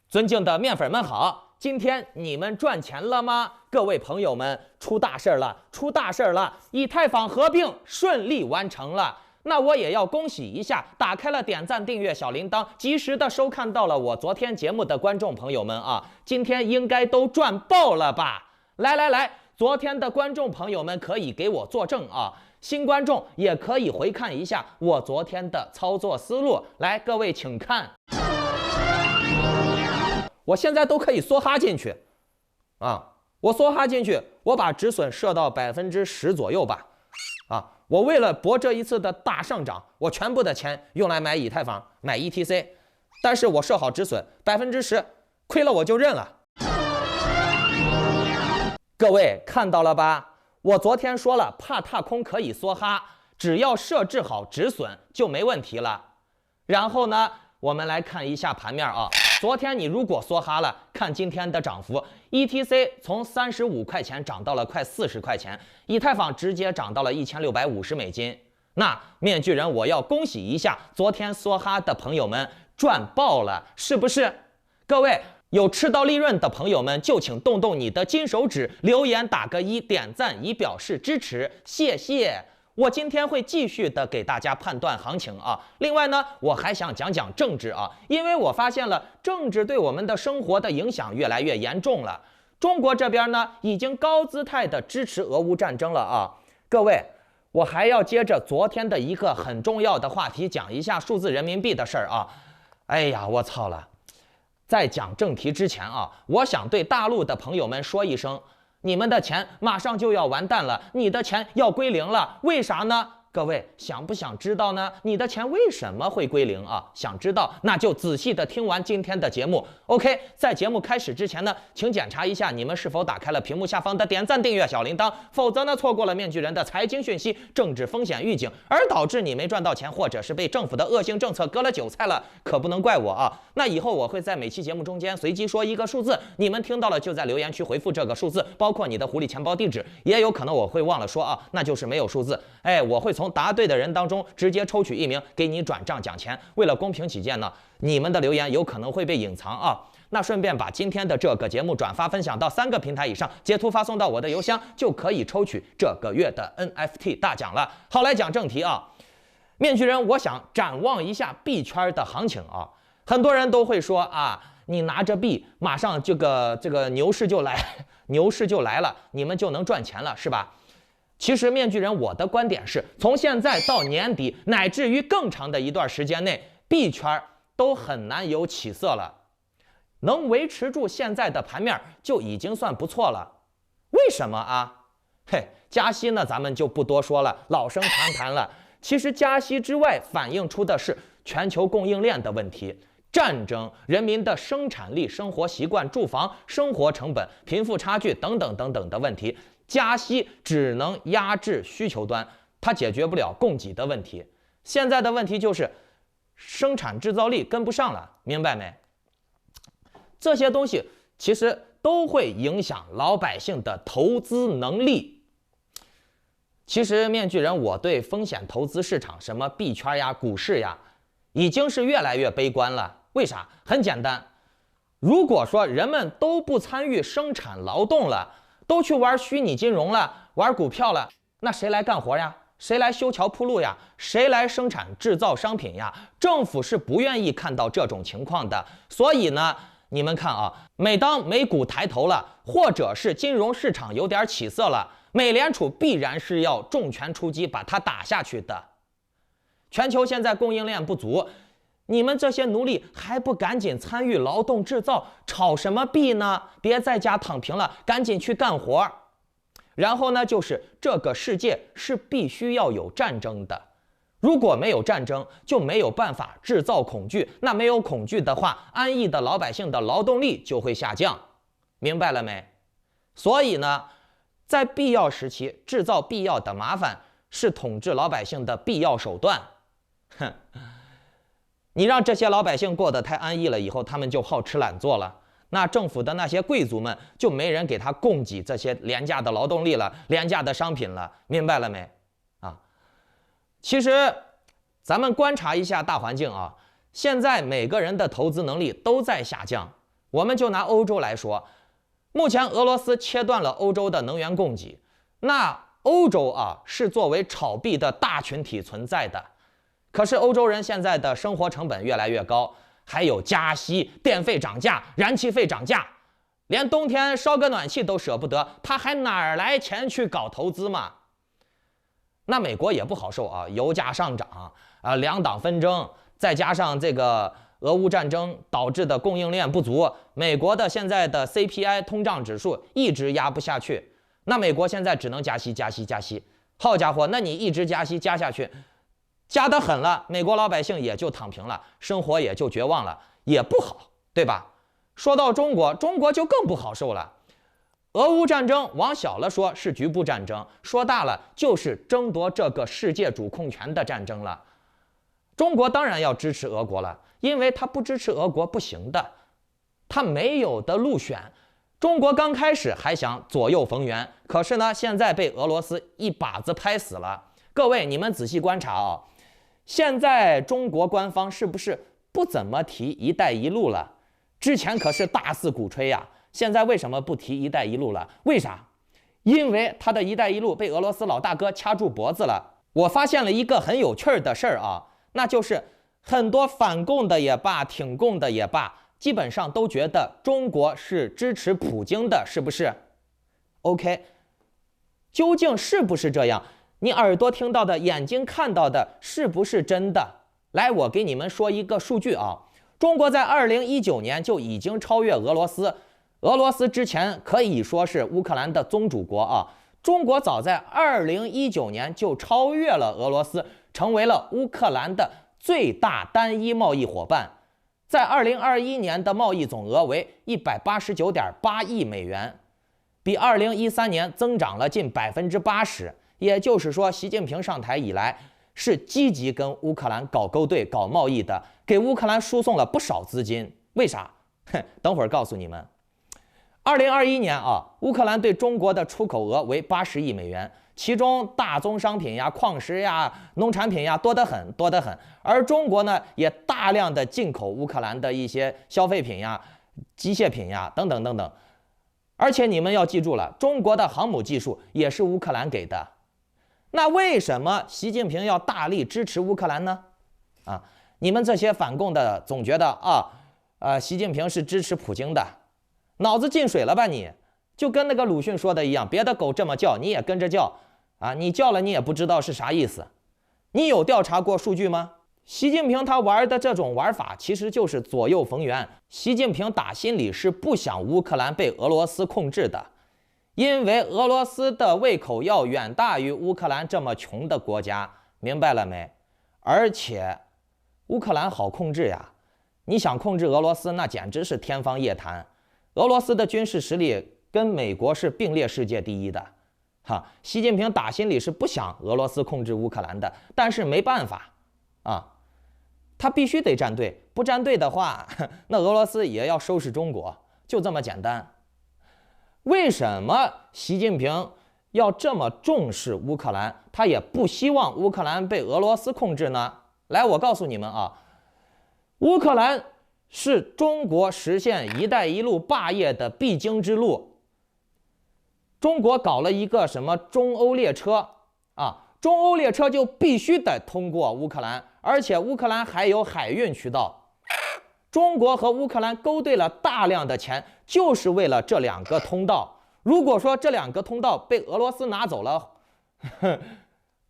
尊敬的面粉们好，今天你们赚钱了吗？各位朋友们，出大事了，出大事了！以太坊合并顺利完成了。那我也要恭喜一下，打开了点赞、订阅小铃铛，及时的收看到了我昨天节目的观众朋友们啊，今天应该都赚爆了吧？来，昨天的观众朋友们可以给我作证啊，新观众也可以回看一下我昨天的操作思路。来，各位请看，我现在都可以梭哈进去啊，我梭哈进去，我把止损设到10%左右吧。啊，我为了博这一次的大上涨，我全部的钱用来买以太坊、买 ETC， 但是我设好止损10%，亏了我就认了。各位看到了吧？我昨天说了，怕踏空可以梭哈，只要设置好止损就没问题了。然后呢，我们来看一下盘面啊。昨天你如果梭哈了，看今天的涨幅 ，ETC 从35块钱涨到了快40块钱，以太坊直接涨到了$1650。那面具人，我要恭喜一下昨天梭哈的朋友们，赚爆了，是不是？各位有吃到利润的朋友们，就请动动你的金手指，留言打个1，点赞以表示支持，谢谢。我今天会继续的给大家判断行情啊。另外呢，我还想讲讲政治啊，因为我发现了政治对我们的生活的影响越来越严重了。中国这边呢，已经高姿态的支持俄乌战争了啊。各位，我还要接着昨天的一个很重要的话题，讲一下数字人民币的事儿啊。哎呀，我操了！在讲正题之前啊，我想对大陆的朋友们说一声。你们的钱马上就要完蛋了，你的钱要归零了，为啥呢？各位想不想知道呢？你的钱为什么会归零啊？想知道，那就仔细的听完今天的节目。OK， 在节目开始之前呢，请检查一下你们是否打开了屏幕下方的点赞、订阅小铃铛，否则呢，错过了面具人的财经讯息、政治风险预警，而导致你没赚到钱，或者是被政府的恶性政策割了韭菜了，可不能怪我啊。那以后我会在每期节目中间随机说一个数字，你们听到了就在留言区回复这个数字，包括你的狐狸钱包地址，也有可能我会忘了说啊，那就是没有数字。哎，我会从答对的人当中直接抽取1名给你转账奖钱。为了公平起见呢，你们的留言有可能会被隐藏啊。那顺便把今天的这个节目转发分享到3个平台以上，截图发送到我的邮箱，就可以抽取这个月的 NFT 大奖了。好，来讲正题啊。面具人，我想展望一下币圈的行情啊。很多人都会说啊，你拿着币，马上这个牛市就来，牛市就来了，你们就能赚钱了，是吧？其实面具人，我的观点是，从现在到年底，乃至于更长的一段时间内，币圈都很难有起色了。能维持住现在的盘面就已经算不错了。为什么啊？嘿，加息呢，咱们就不多说了，老生常谈了。其实加息之外，反映出的是全球供应链的问题。战争、人民的生产力、生活习惯、住房、生活成本、贫富差距等等的问题，加息只能压制需求端，它解决不了供给的问题。现在的问题就是生产制造力跟不上了，明白没？这些东西其实都会影响老百姓的投资能力。其实面具人，我对风险投资市场，什么币圈呀、股市呀，已经是越来越悲观了。为啥？很简单，如果说人们都不参与生产劳动了，都去玩虚拟金融了，玩股票了，那谁来干活呀？谁来修桥铺路呀？谁来生产制造商品呀？政府是不愿意看到这种情况的。所以呢，你们看啊，每当美股抬头了，或者是金融市场有点起色了，美联储必然是要重拳出击，把它打下去的。全球现在供应链不足，你们这些奴隶还不赶紧参与劳动制造，炒什么币呢？别在家躺平了，赶紧去干活。然后呢，就是这个世界是必须要有战争的。如果没有战争，就没有办法制造恐惧。那没有恐惧的话，安逸的老百姓的劳动力就会下降。明白了没？所以呢，在必要时期制造必要的麻烦，是统治老百姓的必要手段。哼，你让这些老百姓过得太安逸了，以后他们就好吃懒做了。那政府的那些贵族们就没人给他供给这些廉价的劳动力了，廉价的商品了，明白了没？啊，其实咱们观察一下大环境啊，现在每个人的投资能力都在下降，我们就拿欧洲来说，目前俄罗斯切断了欧洲的能源供给，那欧洲啊是作为炒币的大群体存在的。可是欧洲人现在的生活成本越来越高，还有加息、电费涨价、燃气费涨价，连冬天烧个暖气都舍不得，他还哪来钱去搞投资嘛？那美国也不好受啊，油价上涨啊，两党纷争，再加上这个俄乌战争导致的供应链不足，美国的现在的 CPI 通胀指数一直压不下去，那美国现在只能加息。好家伙，那你一直加息加下去，加得狠了，美国老百姓也就躺平了，生活也就绝望了，也不好，对吧？说到中国，中国就更不好受了。俄乌战争往小了说是局部战争，说大了就是争夺这个世界主控权的战争了。中国当然要支持俄国了，因为他不支持俄国不行的，他没有的路选。中国刚开始还想左右逢源，可是呢，现在被俄罗斯一把子拍死了。各位，你们仔细观察啊，现在中国官方是不是不怎么提“一带一路”了？之前可是大肆鼓吹呀。现在为什么不提“一带一路”了？为啥？因为他的一带一路被俄罗斯老大哥掐住脖子了。我发现了一个很有趣的事儿啊，那就是很多反共的也罢，挺共的也罢，基本上都觉得中国是支持普京的，是不是 ？OK， 究竟是不是这样？你耳朵听到的，眼睛看到的，是不是真的？来，我给你们说一个数据啊，中国在2019年就已经超越俄罗斯。俄罗斯之前可以说是乌克兰的宗主国啊，中国早在2019年就超越了俄罗斯，成为了乌克兰的最大单一贸易伙伴，在2021年的贸易总额为189.8亿美元，比2013年增长了近80%。也就是说，习近平上台以来是积极跟乌克兰搞勾兑、搞贸易的，给乌克兰输送了不少资金。为啥？等会儿告诉你们。2021年啊，乌克兰对中国的出口额为80亿美元，其中大宗商品呀、矿石呀、农产品呀多得很，多得很。而中国呢，也大量的进口乌克兰的一些消费品呀、机械品呀等等等等。而且你们要记住了，中国的航母技术也是乌克兰给的。那为什么习近平要大力支持乌克兰呢？啊，你们这些反共的总觉得习近平是支持普京的。脑子进水了吧你？就跟那个鲁迅说的一样，别的狗这么叫，你也跟着叫啊！你叫了，你也不知道是啥意思。你有调查过数据吗？习近平他玩的这种玩法，其实就是左右逢源。习近平打心里是不想乌克兰被俄罗斯控制的，因为俄罗斯的胃口要远大于乌克兰这么穷的国家，明白了没？而且乌克兰好控制呀，你想控制俄罗斯，那简直是天方夜谭。俄罗斯的军事实力跟美国是并列世界第一的，习近平打心里是不想俄罗斯控制乌克兰的，但是没办法啊，他必须得站队，不站队的话，那俄罗斯也要收拾中国，就这么简单。为什么习近平要这么重视乌克兰？他也不希望乌克兰被俄罗斯控制呢？来，我告诉你们啊，乌克兰是中国实现“一带一路”霸业的必经之路。中国搞了一个什么中欧列车啊？中欧列车就必须得通过乌克兰，而且乌克兰还有海运渠道。中国和乌克兰勾兑了大量的钱，就是为了这两个通道。如果说这两个通道被俄罗斯拿走了，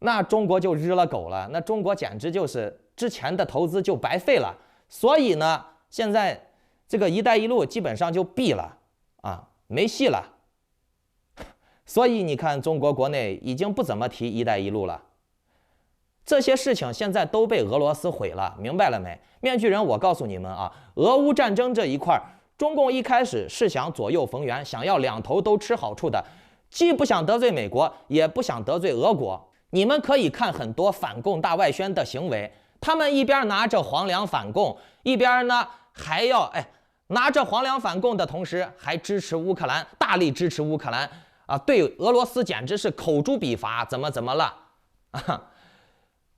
那中国就日了狗了，那中国简直就是之前的投资就白费了。所以呢，现在这个“一带一路”基本上就毙了啊，没戏了。所以你看，中国国内已经不怎么提“一带一路”了。这些事情现在都被俄罗斯毁了，明白了没？面具人，我告诉你们啊，俄乌战争这一块，中共一开始是想左右逢源，想要两头都吃好处的，既不想得罪美国，也不想得罪俄国。你们可以看很多反共大外宣的行为，他们一边拿着黄粮反共，一边呢还要拿着黄粮反共的同时，还支持乌克兰，大力支持乌克兰啊，对俄罗斯简直是口诛笔伐，怎么了啊？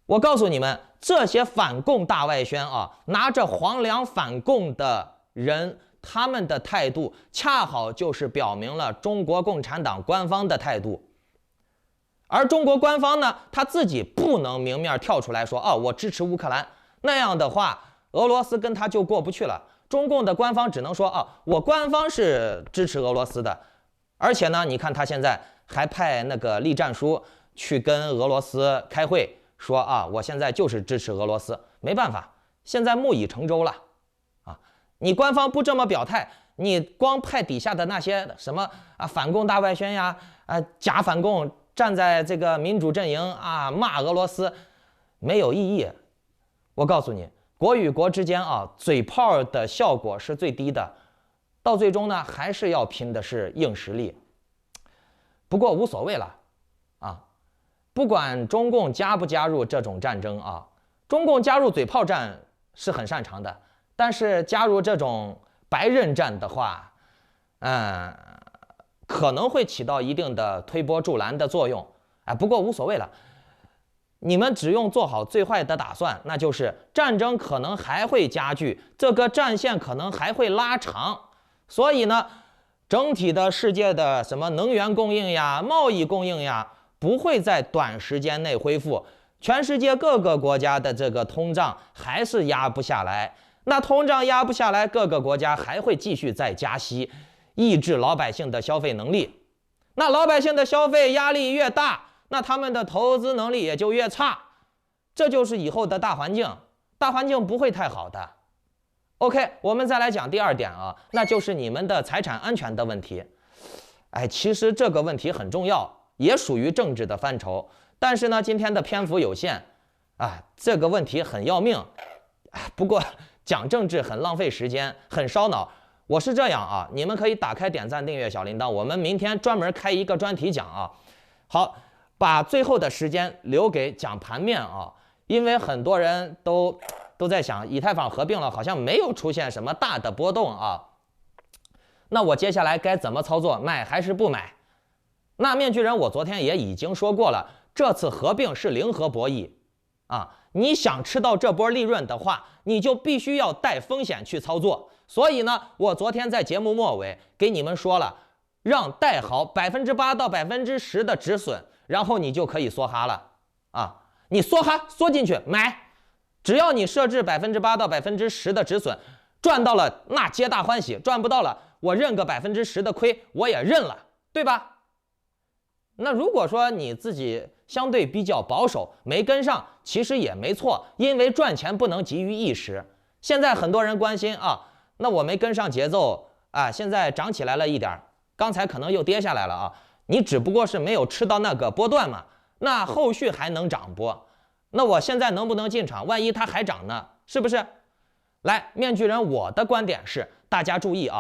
我告诉你们，这些反共大外宣啊，拿着黄粮反共的人，他们的态度恰好就是表明了中国共产党官方的态度。而中国官方呢，他自己不能明面跳出来说，我支持乌克兰，那样的话，俄罗斯跟他就过不去了。中共的官方只能说，我官方是支持俄罗斯的，而且呢，你看他现在还派那个栗战书去跟俄罗斯开会，说我现在就是支持俄罗斯。没办法，现在木已成舟了你官方不这么表态，你光派底下的那些什么反共大外宣呀，假反共，站在这个民主阵营骂俄罗斯，没有意义。我告诉你，国与国之间嘴炮的效果是最低的，到最终呢，还是要拼的是硬实力。不过无所谓了不管中共加不加入这种战争中共加入嘴炮战是很擅长的，但是加入这种白刃战的话，可能会起到一定的推波助澜的作用。不过无所谓了，你们只用做好最坏的打算，那就是战争可能还会加剧，这个战线可能还会拉长。所以呢，整体的世界的什么能源供应呀、贸易供应呀，不会在短时间内恢复。全世界各个国家的这个通胀还是压不下来，那通胀压不下来，各个国家还会继续再加息，抑制老百姓的消费能力。那老百姓的消费压力越大，那他们的投资能力也就越差，这就是以后的大环境。大环境不会太好的。OK， 我们再来讲第二点那就是你们的财产安全的问题。其实这个问题很重要，也属于政治的范畴。但是呢，今天的篇幅有限这个问题很要命。不过讲政治很浪费时间，很烧脑。我是这样你们可以打开点赞、订阅、小铃铛，我们明天专门开一个专题讲好，把最后的时间留给讲盘面因为很多人都在想，以太坊合并了，好像没有出现什么大的波动那我接下来该怎么操作？买还是不买？那面具人我昨天也已经说过了，这次合并是零和博弈你想吃到这波利润的话，你就必须要带风险去操作。所以呢，我昨天在节目末尾给你们说了，让带好8%到10%的止损，然后你就可以梭哈了你梭哈缩进去买，只要你设置8%到10%的止损，赚到了那皆大欢喜，赚不到了我认个10%的亏我也认了，对吧？那如果说你自己相对比较保守，没跟上，其实也没错，因为赚钱不能急于一时。现在很多人关心那我没跟上节奏现在涨起来了一点，刚才可能又跌下来了你只不过是没有吃到那个波段嘛，那后续还能涨不？那我现在能不能进场？万一它还涨呢？是不是？来，面具人，我的观点是，大家注意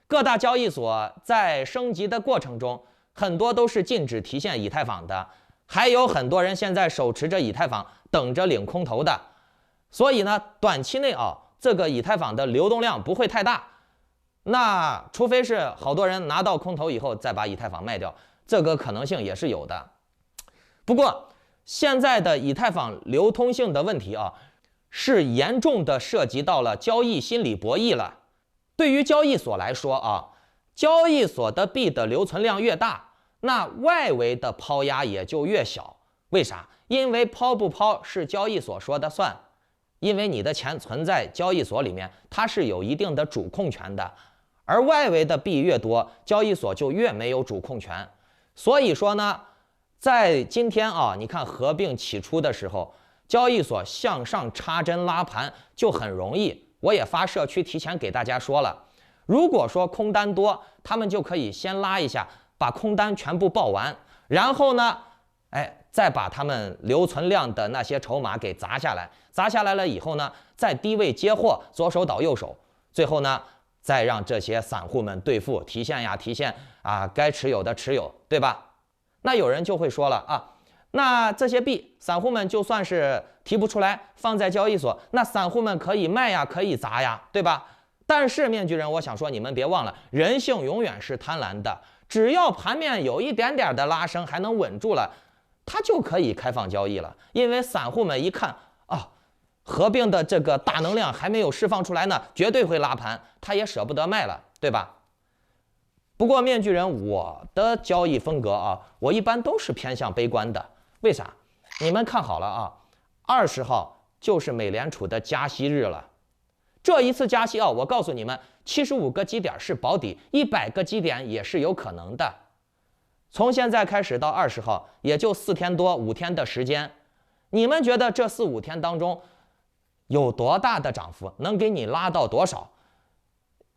各大交易所在升级的过程中，很多都是禁止提现以太坊的，还有很多人现在手持着以太坊等着领空投的，所以呢，短期内这个以太坊的流动量不会太大。那除非是好多人拿到空投以后再把以太坊卖掉，这个可能性也是有的。不过现在的以太坊流通性的问题是严重的涉及到了交易心理博弈了。对于交易所来说交易所的币的留存量越大，那外围的抛压也就越小。为啥？因为抛不抛是交易所说的算，因为你的钱存在交易所里面，它是有一定的主控权的。而外围的币越多，交易所就越没有主控权。所以说呢，在今天你看合并起初的时候，交易所向上插针拉盘就很容易。我也发社区提前给大家说了，如果说空单多，他们就可以先拉一下，把空单全部爆完，然后呢，再把他们留存量的那些筹码给砸下来，砸下来了以后呢，在低位接货，左手倒右手，最后呢，再让这些散户们兑付提现呀，提现该持有的持有，对吧？那有人就会说了那这些币散户们就算是提不出来，放在交易所，那散户们可以卖呀，可以砸呀，对吧？但是面具人，我想说你们别忘了，人性永远是贪婪的，只要盘面有一点点的拉升，还能稳住了，它就可以开放交易了。因为散户们一看合并的这个大能量还没有释放出来呢，绝对会拉盘，他也舍不得卖了，对吧？不过面具人我的交易风格啊，我一般都是偏向悲观的。为啥？你们看好了啊，20号就是美联储的加息日了。这一次加息啊，我告诉你们，75个基点是保底，100个基点也是有可能的。从现在开始到20号，也就4天多5天的时间，你们觉得这4、5天当中有多大的涨幅，能给你拉到多少？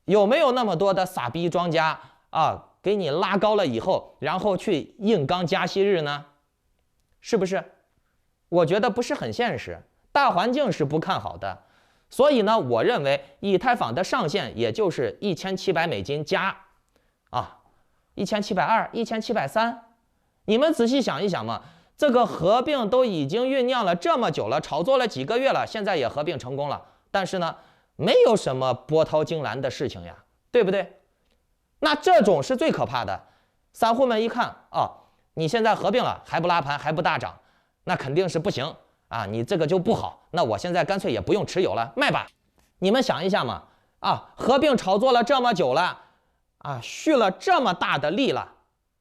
有没有那么多的傻逼庄家啊，给你拉高了以后，然后去硬刚加息日呢？是不是？我觉得不是很现实，大环境是不看好的。所以呢，我认为以太坊的上限也就是$1700加1720、1730。你们仔细想一想嘛，这个合并都已经酝酿了这么久了，炒作了几个月了，现在也合并成功了。但是呢，没有什么波涛惊澜的事情呀，对不对？那这种是最可怕的。散户们一看啊，你现在合并了还不拉盘还不大涨，那肯定是不行啊，你这个就不好。那我现在干脆也不用持有了，卖吧。你们想一下嘛，合并炒作了这么久了蓄了这么大的力了，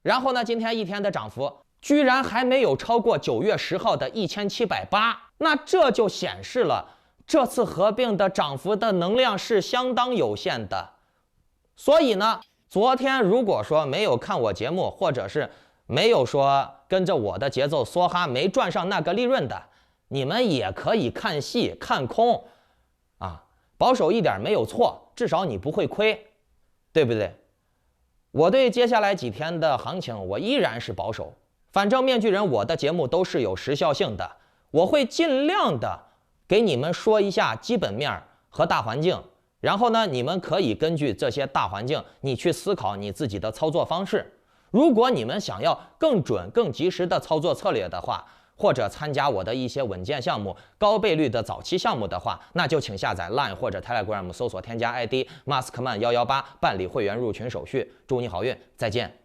然后呢，今天一天的涨幅居然还没有超过9月10号的1780，那这就显示了这次合并的涨幅的能量是相当有限的。所以呢，昨天如果说没有看我节目，或者是没有说跟着我的节奏梭哈没赚上那个利润的，你们也可以看戏看空保守一点没有错，至少你不会亏，对不对？我对接下来几天的行情我依然是保守，反正面具人我的节目都是有时效性的，我会尽量的给你们说一下基本面和大环境，然后呢，你们可以根据这些大环境你去思考你自己的操作方式。如果你们想要更准更及时的操作策略的话，或者参加我的一些稳健项目、高倍率的早期项目的话，那就请下载 Line 或者 Telegram 搜索添加 ID Maskman118办理会员入群手续。祝你好运，再见。